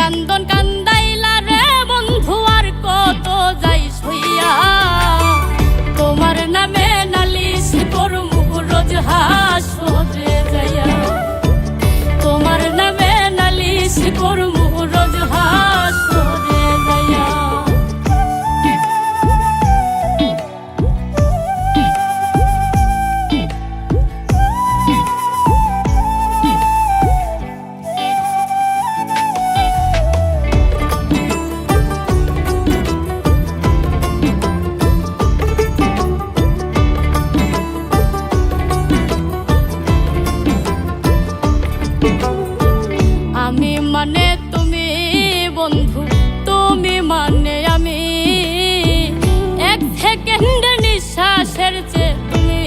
কান্দন কান্দাইলা রে বন্ধু আর কত যাই সইয়া তোমার নামে নালিশ করমু রোজ হাসরে যাইয়া তোমার নামে নালিশ করমু রোজ হাসরে যাইয়া আমি মানে তুমি বন্ধু তুমি মানে আমি এক সেকেন্ডের নিঃশ্বাসের চেয়ে তুমি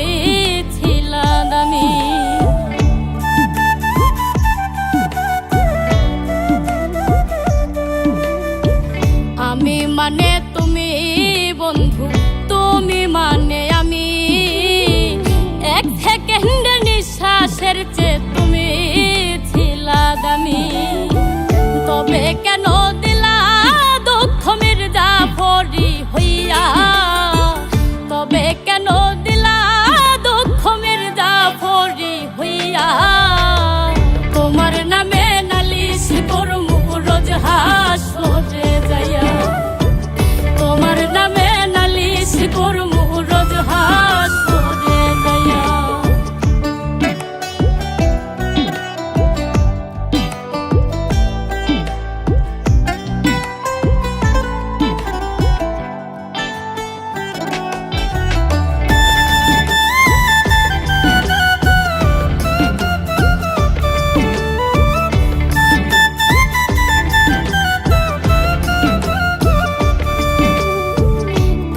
ছিলা দামি আমি মানে তুমি বন্ধু তুমি মানে আমি এক সেকেন্ডের নিঃশ্বাসের চেয়ে তুমি দামি তবে কেন দিলা দুঃখ মির্জাফরি হইয়া তবে কেন দিলা দুঃখ মির্জাফরি হইয়া তোমার নামে নালিশ করমু রোজ হাসরে যাইয়া তোমার নামে নালিশ করমু রোজ হাসরে যাইয়া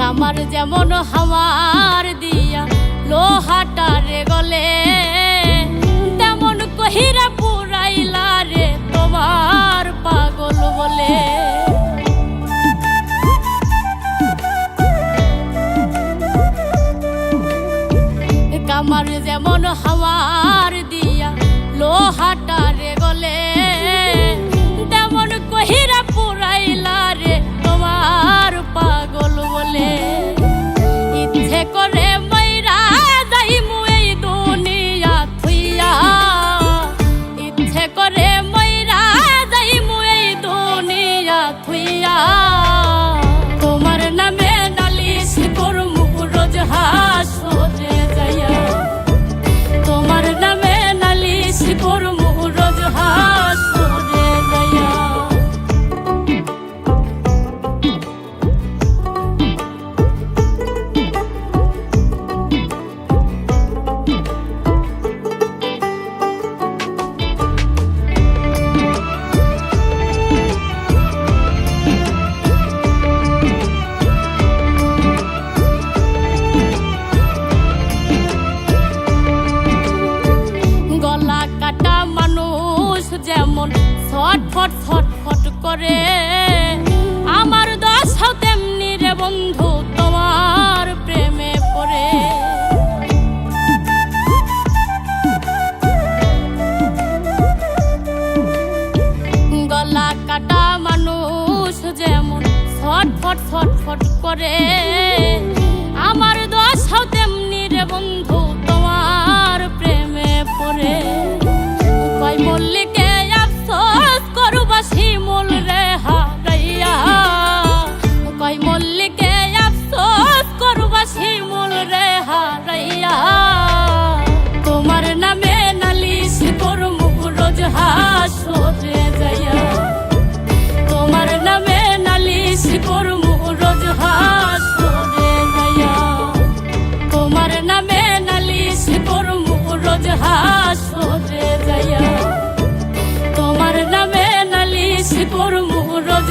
আমার যেমন হাওয়ার দিয়া লোহাটারে গলে তেমন কহিরা পুরাইলা রে তোমার পাগল বলে আমার যেমন হাওয়ার দিয়া লোহাটারে গলে তেমন কহিরা পুরাইলা রে তোমার পাগল বলে ইচ্ছে করে মইরা যাইমু এই দুনিয়া থুইয়া ইচ্ছে করে মইরা যাইমু এই দুনিয়া থুইয়া তোমার নামে নালিশ করমু রোজ হাসরে যাইয়া তোমার নামে নালিশ করমু রোজ হাসরে যাইয়া গলা কাটা মানুষ যেমন ছটফট ছটফট করে আমার দশাও তেমনি রে বন্ধু তোমার প্রেমে পড়ে গলা কাটা মানুষ যেমন ছটফট ছটফট করে আমার দশাও তেমনি রে বন্ধু তোমার প্রেমে পড়ে কই মল্লিকে আফসোস করবা শিমুল রে হারাইয়া কই মল্লিকে আফসোস করবা শিমুল রে হারাইয়া তোমার নামে নালিশ করমু রোজ হাসরে যাইয়া তোমার নামে নালিশ করমু রোজ হাসরে যাইয়া তোমার নামে নালিশ করমু রোজ হাসরে যাইয়া তোমার নামে নালিশ করমু রোজ